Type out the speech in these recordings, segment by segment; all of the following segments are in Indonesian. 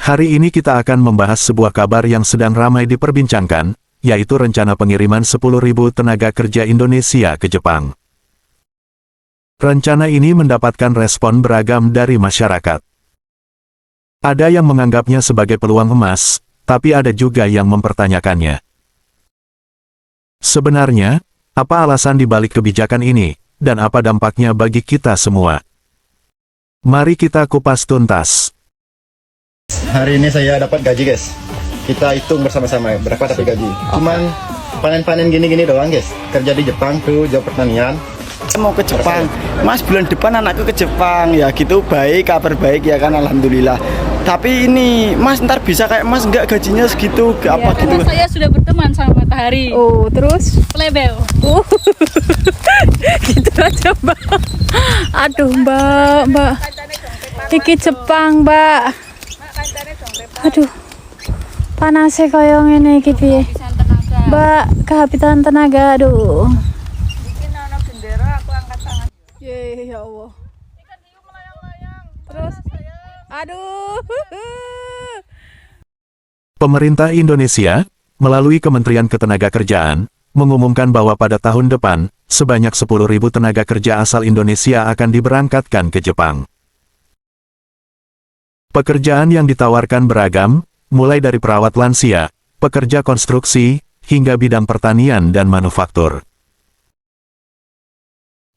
Hari ini kita akan membahas sebuah kabar yang sedang ramai diperbincangkan, yaitu rencana pengiriman 10.000 tenaga kerja Indonesia ke Jepang. Rencana ini mendapatkan respon beragam dari masyarakat. Ada yang menganggapnya sebagai peluang emas, tapi ada juga yang mempertanyakannya. Sebenarnya, apa alasan dibalik kebijakan ini, dan apa dampaknya bagi kita semua? Mari kita kupas tuntas. Hari ini saya dapat gaji, guys. Kita hitung bersama-sama berapa dapat gaji. Cuman panen-panen gini-gini doang, guys. Kerja di Jepang tuh, job pertanian. Saya mau ke Jepang, Mas, bulan depan anakku ke Jepang. Ya gitu, baik, kabar baik ya kan, alhamdulillah. Tapi ini Mas ntar bisa kayak Mas nggak gajinya segitu Ya, apa gitu. Saya sudah berteman sama Matahari. Oh, terus? Plebel. Gitu aja, Mbak. Aduh, Mbak. Iki Jepang, Mbak. Aduh. Panasnya kaya ngene iki piye? Mbak, kehabisan tenaga, aduh. Ya Allah. Terus? Aduh. Pemerintah Indonesia, melalui Kementerian Ketenagakerjaan, mengumumkan bahwa pada tahun depan, sebanyak 10.000 tenaga kerja asal Indonesia akan diberangkatkan ke Jepang. Pekerjaan yang ditawarkan beragam, mulai dari perawat lansia, pekerja konstruksi, hingga bidang pertanian dan manufaktur.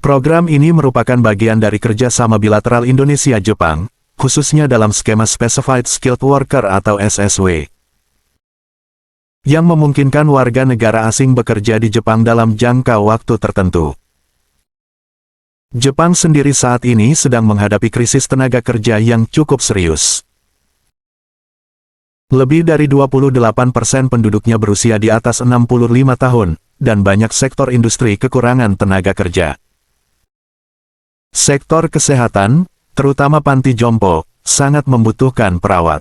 Program ini merupakan bagian dari kerjasama bilateral Indonesia-Jepang, khususnya dalam skema Specified Skilled Worker atau SSW, yang memungkinkan warga negara asing bekerja di Jepang dalam jangka waktu tertentu. Jepang sendiri saat ini sedang menghadapi krisis tenaga kerja yang cukup serius. Lebih dari 28% penduduknya berusia di atas 65 tahun, dan banyak sektor industri kekurangan tenaga kerja. Sektor kesehatan, terutama panti jompo, sangat membutuhkan perawat.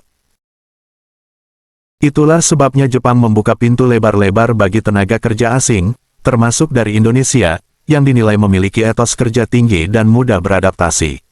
Itulah sebabnya Jepang membuka pintu lebar-lebar bagi tenaga kerja asing, termasuk dari Indonesia, yang dinilai memiliki etos kerja tinggi dan mudah beradaptasi.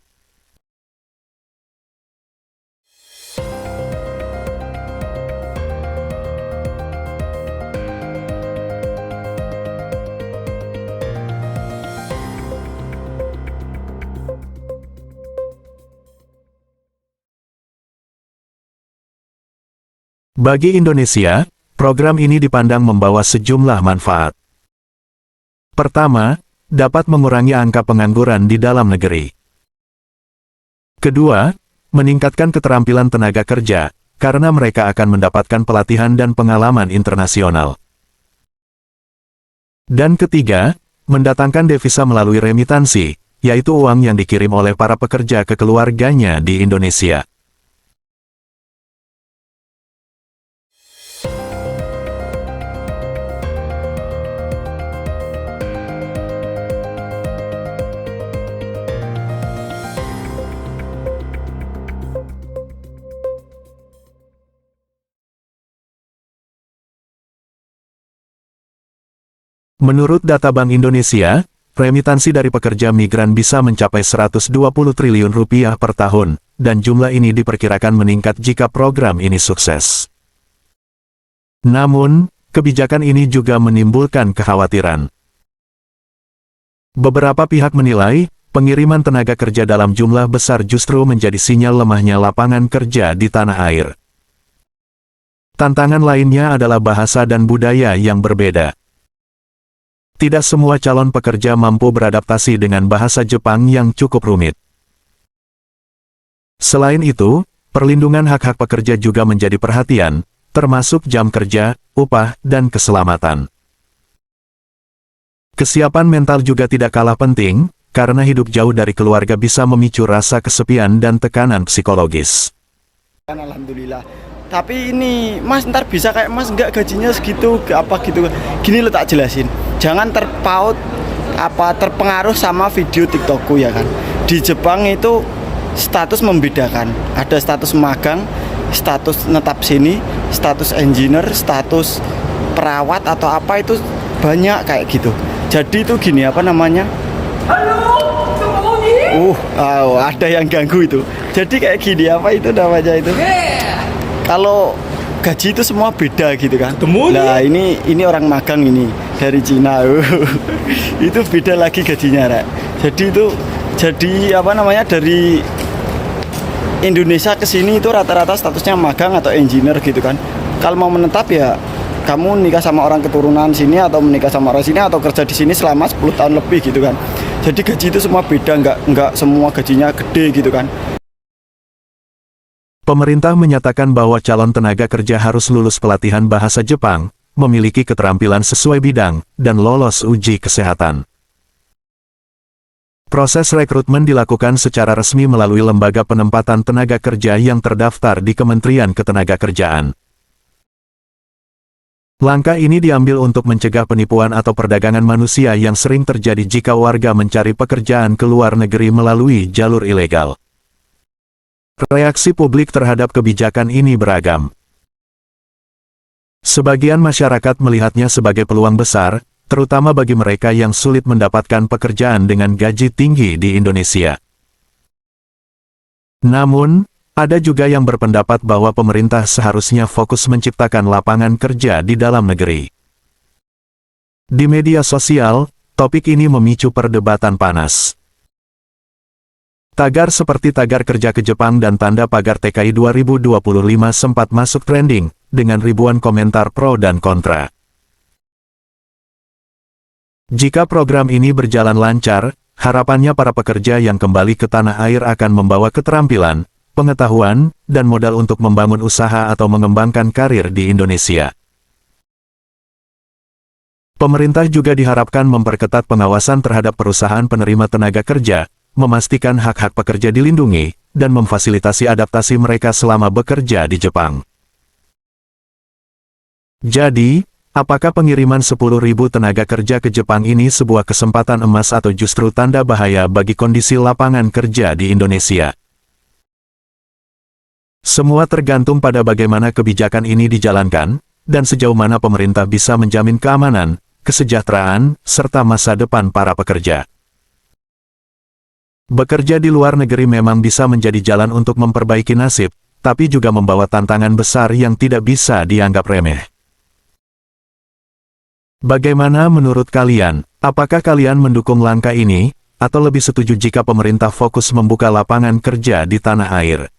Bagi Indonesia, program ini dipandang membawa sejumlah manfaat. Pertama, dapat mengurangi angka pengangguran di dalam negeri. Kedua, meningkatkan keterampilan tenaga kerja, karena mereka akan mendapatkan pelatihan dan pengalaman internasional. Dan ketiga, mendatangkan devisa melalui remitansi, yaitu uang yang dikirim oleh para pekerja ke keluarganya di Indonesia. Menurut data Bank Indonesia, remitansi dari pekerja migran bisa mencapai 120 triliun rupiah per tahun, dan jumlah ini diperkirakan meningkat jika program ini sukses. Namun, kebijakan ini juga menimbulkan kekhawatiran. Beberapa pihak menilai, pengiriman tenaga kerja dalam jumlah besar justru menjadi sinyal lemahnya lapangan kerja di tanah air. Tantangan lainnya adalah bahasa dan budaya yang berbeda. Tidak semua calon pekerja mampu beradaptasi dengan bahasa Jepang yang cukup rumit. Selain itu, perlindungan hak-hak pekerja juga menjadi perhatian, termasuk jam kerja, upah, dan keselamatan. Kesiapan mental juga tidak kalah penting, karena hidup jauh dari keluarga bisa memicu rasa kesepian dan tekanan psikologis. Alhamdulillah. Tapi ini Mas ntar bisa kayak Mas nggak gajinya segitu apa gitu. Gini lo tak jelasin. Jangan terpengaruh sama video TikTokku ya kan. Di Jepang itu status membedakan. Ada status magang, status netap sini, status engineer, status perawat atau apa itu banyak kayak gitu. Jadi itu gini apa namanya? Halo, ada yang ganggu itu. Jadi kayak gini apa itu namanya itu? kalau gaji itu semua beda gitu kan. Nah ini orang magang ini dari Cina. Itu beda lagi gajinya, Rek. Jadi apa namanya, dari Indonesia ke sini itu rata-rata statusnya magang atau engineer gitu kan. Kalau mau menetap ya kamu nikah sama orang keturunan sini atau menikah sama orang sini atau kerja di sini selama 10 tahun lebih gitu kan. Jadi gaji itu semua beda, nggak semua gajinya gede gitu kan. Pemerintah menyatakan bahwa calon tenaga kerja harus lulus pelatihan bahasa Jepang, memiliki keterampilan sesuai bidang, dan lolos uji kesehatan. Proses rekrutmen dilakukan secara resmi melalui lembaga penempatan tenaga kerja yang terdaftar di Kementerian Ketenagakerjaan. Langkah ini diambil untuk mencegah penipuan atau perdagangan manusia yang sering terjadi jika warga mencari pekerjaan ke luar negeri melalui jalur ilegal. Reaksi publik terhadap kebijakan ini beragam. Sebagian masyarakat melihatnya sebagai peluang besar, terutama bagi mereka yang sulit mendapatkan pekerjaan dengan gaji tinggi di Indonesia. Namun, ada juga yang berpendapat bahwa pemerintah seharusnya fokus menciptakan lapangan kerja di dalam negeri. Di media sosial, topik ini memicu perdebatan panas. Tagar seperti tagar kerja ke Jepang dan tanda pagar TKI 2025 sempat masuk trending, dengan ribuan komentar pro dan kontra. Jika program ini berjalan lancar, harapannya para pekerja yang kembali ke tanah air akan membawa keterampilan, pengetahuan, dan modal untuk membangun usaha atau mengembangkan karir di Indonesia. Pemerintah juga diharapkan memperketat pengawasan terhadap perusahaan penerima tenaga kerja, memastikan hak-hak pekerja dilindungi, dan memfasilitasi adaptasi mereka selama bekerja di Jepang. Jadi, apakah pengiriman 10.000 tenaga kerja ke Jepang ini sebuah kesempatan emas atau justru tanda bahaya bagi kondisi lapangan kerja di Indonesia? Semua tergantung pada bagaimana kebijakan ini dijalankan, dan sejauh mana pemerintah bisa menjamin keamanan, kesejahteraan, serta masa depan para pekerja. Bekerja di luar negeri memang bisa menjadi jalan untuk memperbaiki nasib, tapi juga membawa tantangan besar yang tidak bisa dianggap remeh. Bagaimana menurut kalian? Apakah kalian mendukung langkah ini, atau lebih setuju jika pemerintah fokus membuka lapangan kerja di tanah air?